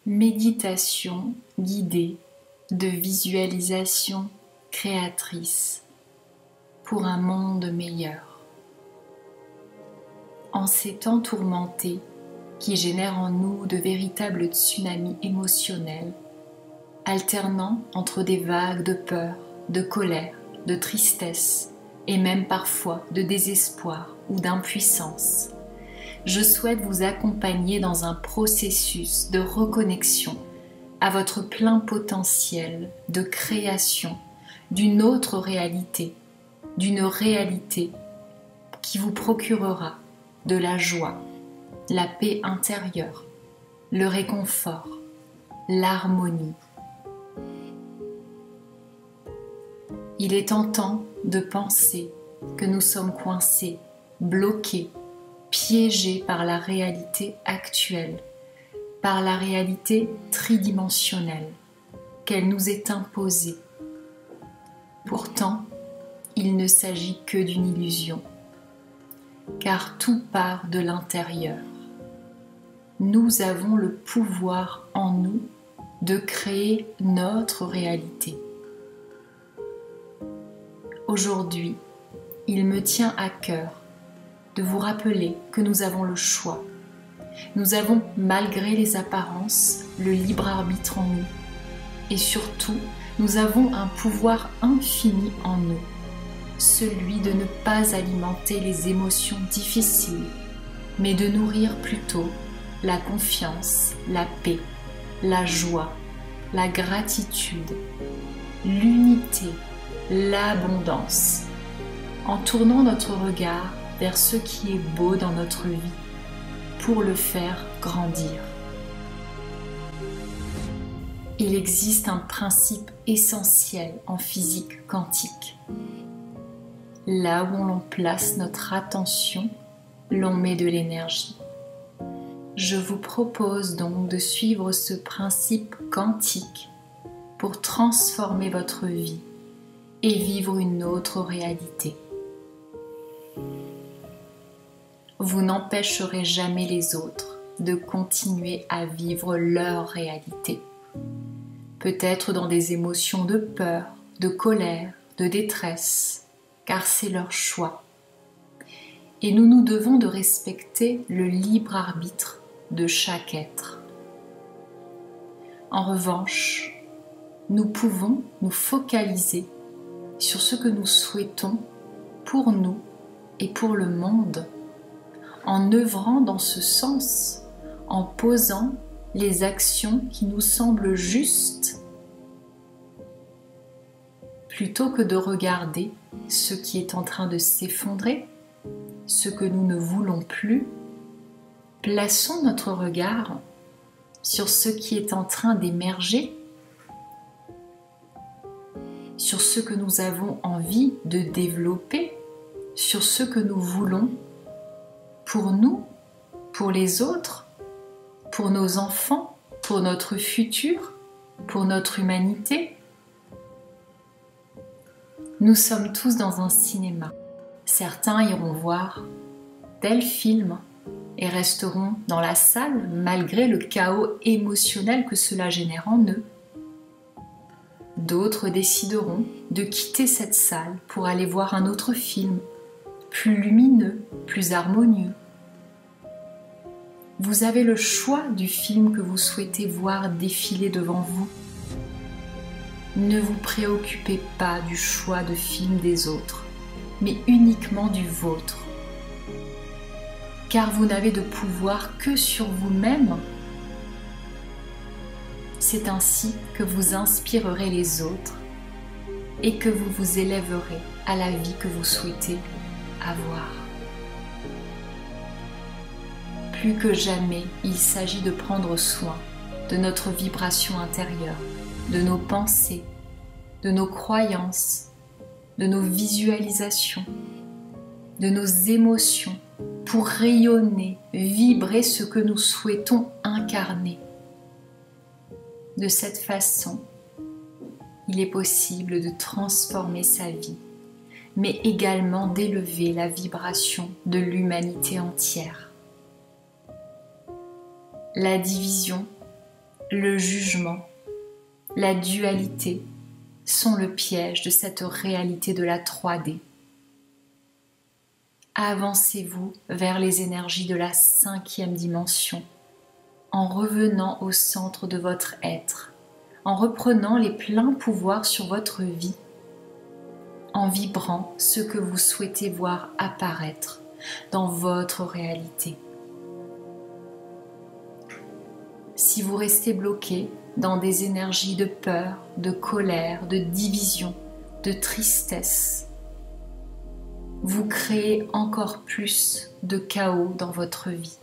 Méditation guidée de visualisation créatrice pour un monde meilleur. En ces temps tourmentés qui génèrent en nous de véritables tsunamis émotionnels, alternant entre des vagues de peur, de colère, de tristesse et même parfois de désespoir ou d'impuissance, je souhaite vous accompagner dans un processus de reconnexion à votre plein potentiel de création d'une autre réalité, d'une réalité qui vous procurera de la joie, la paix intérieure, le réconfort, l'harmonie. Il est tentant de penser que nous sommes coincés, bloqués, piégés par la réalité actuelle, par la réalité tridimensionnelle qu'elle nous est imposée. Pourtant, il ne s'agit que d'une illusion, car tout part de l'intérieur. Nous avons le pouvoir en nous de créer notre réalité. Aujourd'hui, il me tient à cœur de vous rappeler que nous avons le choix. Nous avons, malgré les apparences, le libre arbitre en nous. Et surtout, nous avons un pouvoir infini en nous, celui de ne pas alimenter les émotions difficiles, mais de nourrir plutôt la confiance, la paix, la joie, la gratitude, l'unité, l'abondance, en tournant notre regard vers ce qui est beau dans notre vie, pour le faire grandir. Il existe un principe essentiel en physique quantique. Là où l'on place notre attention, l'on met de l'énergie. Je vous propose donc de suivre ce principe quantique pour transformer votre vie et vivre une autre réalité. Vous n'empêcherez jamais les autres de continuer à vivre leur réalité. Peut-être dans des émotions de peur, de colère, de détresse, car c'est leur choix. Et nous nous devons de respecter le libre arbitre de chaque être. En revanche, nous pouvons nous focaliser sur ce que nous souhaitons pour nous et pour le monde, en œuvrant dans ce sens, en posant les actions qui nous semblent justes, plutôt que de regarder ce qui est en train de s'effondrer, ce que nous ne voulons plus. Plaçons notre regard sur ce qui est en train d'émerger, sur ce que nous avons envie de développer, sur ce que nous voulons pour nous, pour les autres, pour nos enfants, pour notre futur, pour notre humanité. Nous sommes tous dans un cinéma. Certains iront voir tel film et resteront dans la salle malgré le chaos émotionnel que cela génère en eux. D'autres décideront de quitter cette salle pour aller voir un autre film, plus lumineux, plus harmonieux. Vous avez le choix du film que vous souhaitez voir défiler devant vous. Ne vous préoccupez pas du choix de film des autres, mais uniquement du vôtre. Car vous n'avez de pouvoir que sur vous-même. C'est ainsi que vous inspirerez les autres et que vous vous élèverez à la vie que vous souhaitez avoir. Plus que jamais, il s'agit de prendre soin de notre vibration intérieure, de nos pensées, de nos croyances, de nos visualisations, de nos émotions, pour rayonner, vibrer ce que nous souhaitons incarner. De cette façon, il est possible de transformer sa vie, mais également d'élever la vibration de l'humanité entière. La division, Le jugement, la dualité sont le piège de cette réalité de la 3D. Avancez-vous vers les énergies de la 5e dimension en revenant au centre de votre être, en reprenant les pleins pouvoirs sur votre vie, en vibrant ce que vous souhaitez voir apparaître dans votre réalité. Si vous restez bloqué dans des énergies de peur, de colère, de division, de tristesse, vous créez encore plus de chaos dans votre vie.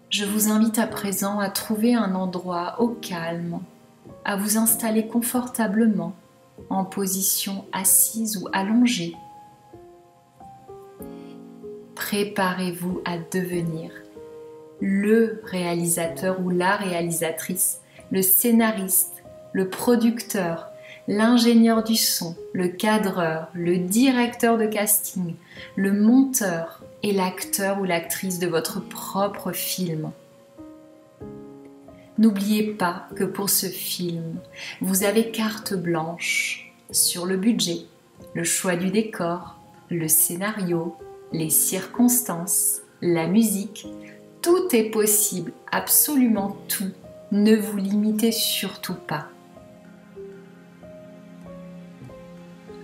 Je vous invite à présent à trouver un endroit au calme, à vous installer confortablement en position assise ou allongée. Préparez-vous à devenir le réalisateur ou la réalisatrice, le scénariste, le producteur, l'ingénieur du son, le cadreur, le directeur de casting, le monteur et l'acteur ou l'actrice de votre propre film. N'oubliez pas que pour ce film, vous avez carte blanche sur le budget, le choix du décor, le scénario, les circonstances, la musique. Tout est possible, absolument tout. Ne vous limitez surtout pas.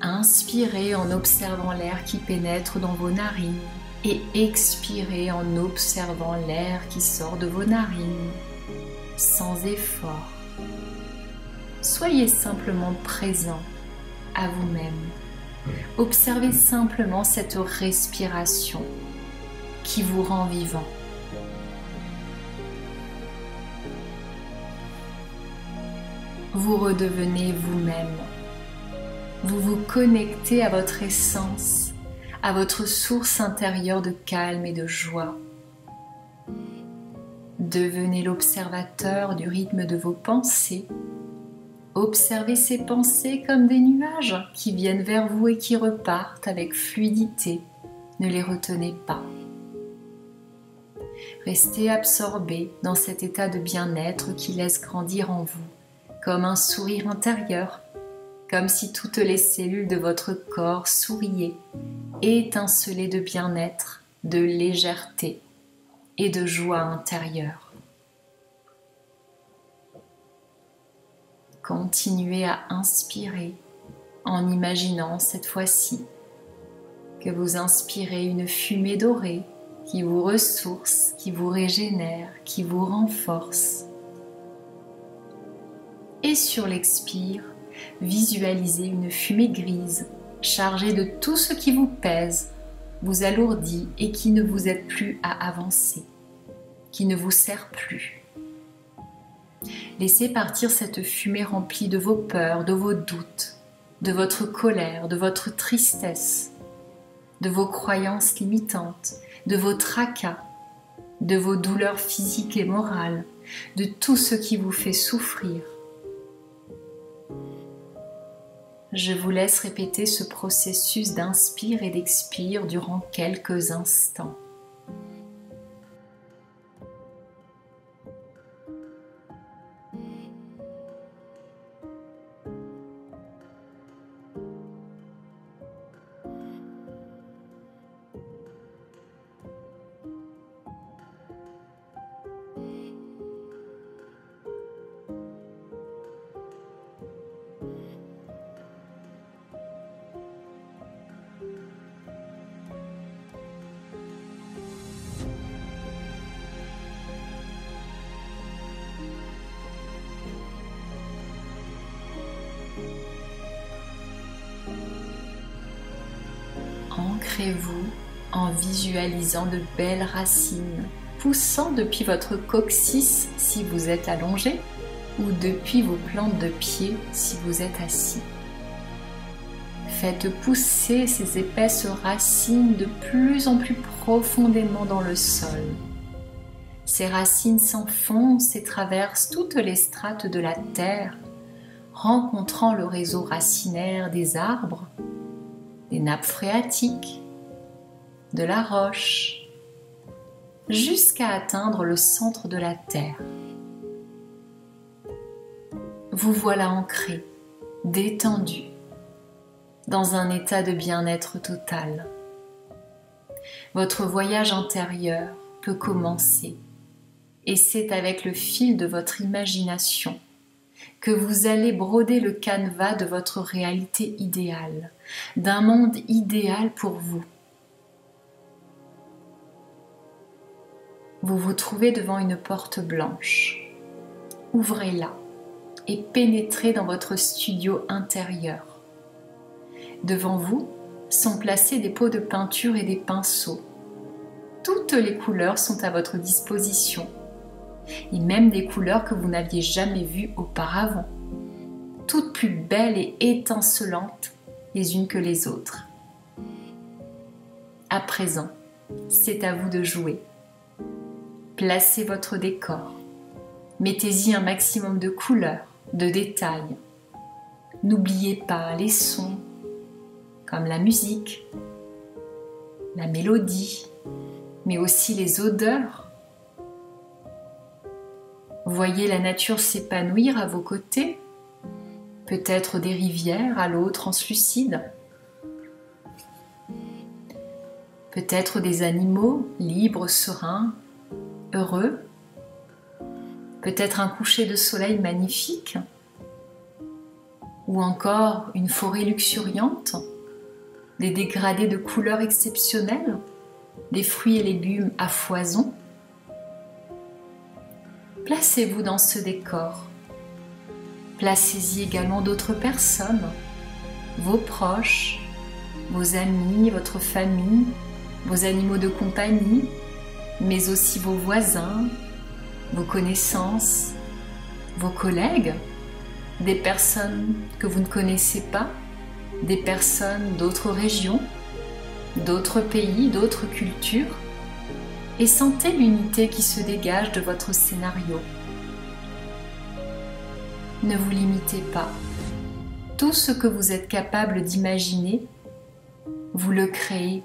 Inspirez en observant l'air qui pénètre dans vos narines et expirez en observant l'air qui sort de vos narines, sans effort. Soyez simplement présent à vous-même. Observez simplement cette respiration qui vous rend vivant. Vous redevenez vous-même. Vous vous connectez à votre essence, à votre source intérieure de calme et de joie. Devenez l'observateur du rythme de vos pensées. Observez ces pensées comme des nuages qui viennent vers vous et qui repartent avec fluidité. Ne les retenez pas. Restez absorbé dans cet état de bien-être qui laisse grandir en vous, comme un sourire intérieur, comme si toutes les cellules de votre corps souriaient, étincelaient de bien-être, de légèreté et de joie intérieure. Continuez à inspirer en imaginant cette fois-ci que vous inspirez une fumée dorée qui vous ressource, qui vous régénère, qui vous renforce. Et sur l'expire, visualisez une fumée grise chargée de tout ce qui vous pèse, vous alourdit et qui ne vous aide plus à avancer, qui ne vous sert plus. Laissez partir cette fumée remplie de vos peurs, de vos doutes, de votre colère, de votre tristesse, de vos croyances limitantes, de vos tracas, de vos douleurs physiques et morales, de tout ce qui vous fait souffrir. Je vous laisse répéter ce processus d'inspire et d'expire durant quelques instants. Ancrez-vous en visualisant de belles racines poussant depuis votre coccyx si vous êtes allongé ou depuis vos plantes de pied si vous êtes assis. Faites pousser ces épaisses racines de plus en plus profondément dans le sol. Ces racines s'enfoncent et traversent toutes les strates de la terre, rencontrant le réseau racinaire des arbres, des nappes phréatiques, de la roche, jusqu'à atteindre le centre de la Terre. Vous voilà ancré, détendu, dans un état de bien-être total. Votre voyage intérieur peut commencer, et c'est avec le fil de votre imagination que vous allez broder le canevas de votre réalité idéale, d'un monde idéal pour vous. Vous vous trouvez devant une porte blanche. Ouvrez-la et pénétrez dans votre studio intérieur. Devant vous sont placés des pots de peinture et des pinceaux. Toutes les couleurs sont à votre disposition, et même des couleurs que vous n'aviez jamais vues auparavant, toutes plus belles et étincelantes les unes que les autres. À présent, c'est à vous de jouer. Placez votre décor. Mettez-y un maximum de couleurs, de détails. N'oubliez pas les sons, comme la musique, la mélodie, mais aussi les odeurs. Voyez la nature s'épanouir à vos côtés, peut-être des rivières à l'eau translucide, peut-être des animaux libres, sereins, heureux, peut-être un coucher de soleil magnifique, ou encore une forêt luxuriante, des dégradés de couleurs exceptionnelles, des fruits et légumes à foison. Placez-vous dans ce décor. Placez-y également d'autres personnes, vos proches, vos amis, votre famille, vos animaux de compagnie, mais aussi vos voisins, vos connaissances, vos collègues, des personnes que vous ne connaissez pas, des personnes d'autres régions, d'autres pays, d'autres cultures, et sentez l'unité qui se dégage de votre scénario. Ne vous limitez pas. Tout ce que vous êtes capable d'imaginer, vous le créez.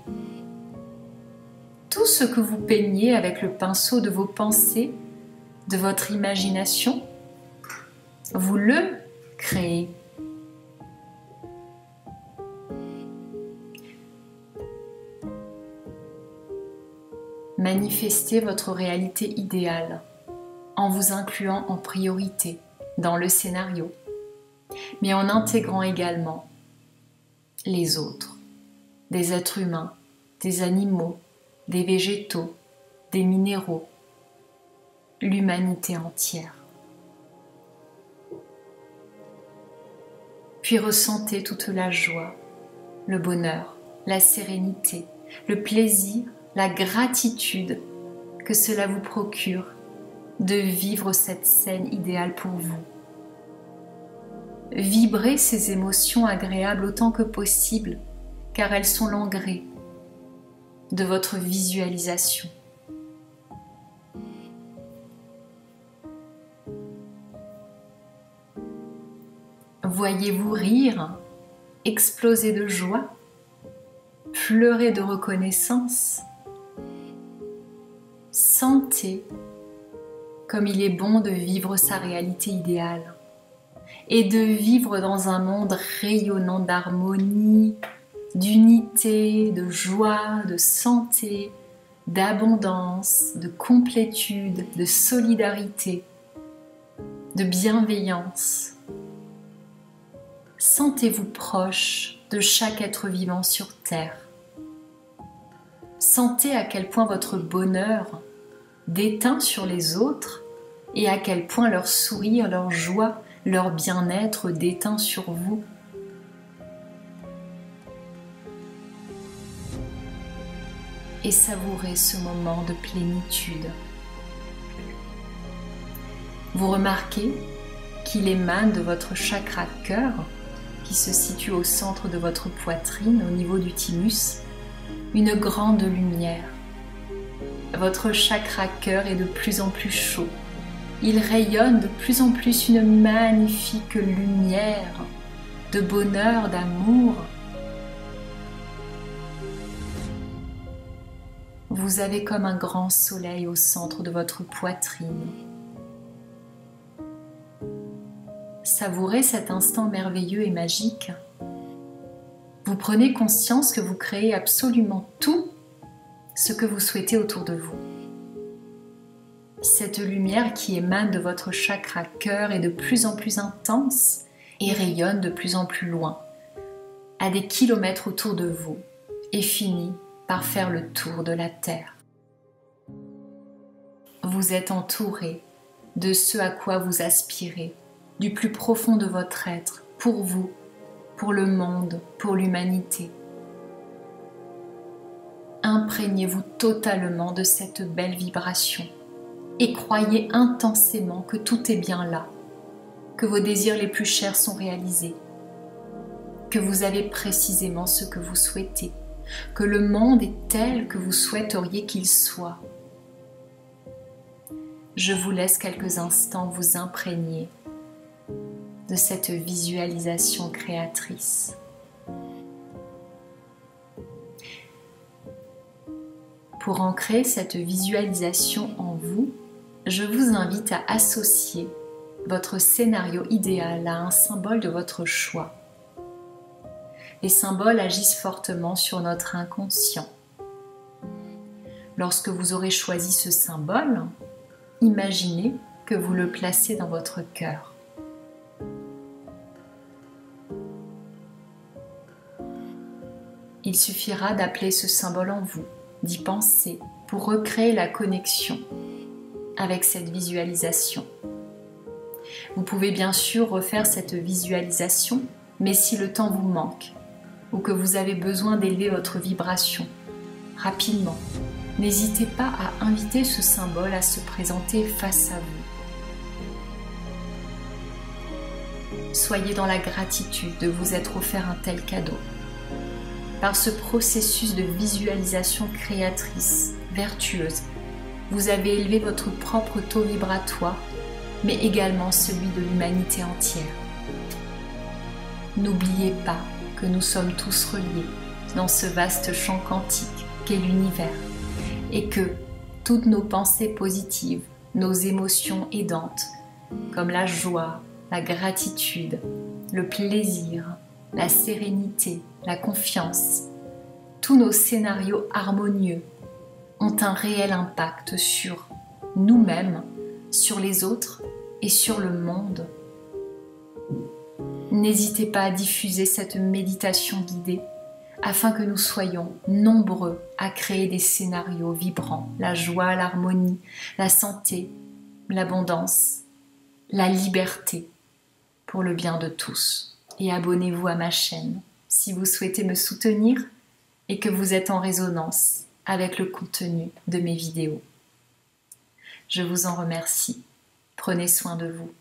Tout ce que vous peignez avec le pinceau de vos pensées, de votre imagination, vous le créez. Manifestez votre réalité idéale en vous incluant en priorité dans le scénario, mais en intégrant également les autres, des êtres humains, des animaux, des végétaux, des minéraux, l'humanité entière. Puis ressentez toute la joie, le bonheur, la sérénité, le plaisir, la gratitude que cela vous procure de vivre cette scène idéale pour vous. Vibrez ces émotions agréables autant que possible, car elles sont l'engrais de votre visualisation. Voyez-vous rire, exploser de joie, pleurer de reconnaissance. Sentez comme il est bon de vivre sa réalité idéale et de vivre dans un monde rayonnant d'harmonie, d'unité, de joie, de santé, d'abondance, de complétude, de solidarité, de bienveillance. Sentez-vous proche de chaque être vivant sur Terre. Sentez à quel point votre bonheur déteint sur les autres et à quel point leur sourire, leur joie, leur bien-être déteint sur vous. Et savourez ce moment de plénitude. Vous remarquez qu'il émane de votre chakra cœur, qui se situe au centre de votre poitrine, au niveau du thymus, une grande lumière. Votre chakra cœur est de plus en plus chaud. Il rayonne de plus en plus une magnifique lumière de bonheur, d'amour. Vous avez comme un grand soleil au centre de votre poitrine. Savourez cet instant merveilleux et magique. Vous prenez conscience que vous créez absolument tout ce que vous souhaitez autour de vous. Cette lumière qui émane de votre chakra cœur est de plus en plus intense et rayonne de plus en plus loin, à des kilomètres autour de vous, et finit par faire le tour de la Terre. Vous êtes entouré de ce à quoi vous aspirez, du plus profond de votre être, pour vous, pour le monde, pour l'humanité. Imprégnez-vous totalement de cette belle vibration et croyez intensément que tout est bien là, que vos désirs les plus chers sont réalisés, que vous avez précisément ce que vous souhaitez, que le monde est tel que vous souhaiteriez qu'il soit. Je vous laisse quelques instants vous imprégner de cette visualisation créatrice. Pour ancrer cette visualisation en vous, je vous invite à associer votre scénario idéal à un symbole de votre choix. Les symboles agissent fortement sur notre inconscient. Lorsque vous aurez choisi ce symbole, imaginez que vous le placez dans votre cœur. Il suffira d'appeler ce symbole en vous, d'y penser pour recréer la connexion avec cette visualisation. Vous pouvez bien sûr refaire cette visualisation, mais si le temps vous manque ou que vous avez besoin d'élever votre vibration rapidement, n'hésitez pas à inviter ce symbole à se présenter face à vous. Soyez dans la gratitude de vous être offert un tel cadeau. Par ce processus de visualisation créatrice, vertueuse, vous avez élevé votre propre taux vibratoire, mais également celui de l'humanité entière. N'oubliez pas que nous sommes tous reliés dans ce vaste champ quantique qu'est l'univers et que toutes nos pensées positives, nos émotions aidantes, comme la joie, la gratitude, le plaisir, la sérénité, la confiance, tous nos scénarios harmonieux ont un réel impact sur nous-mêmes, sur les autres et sur le monde. N'hésitez pas à diffuser cette méditation guidée afin que nous soyons nombreux à créer des scénarios vibrants, la joie, l'harmonie, la santé, l'abondance, la liberté pour le bien de tous. Et abonnez-vous à ma chaîne si vous souhaitez me soutenir et que vous êtes en résonance avec le contenu de mes vidéos. Je vous en remercie. Prenez soin de vous.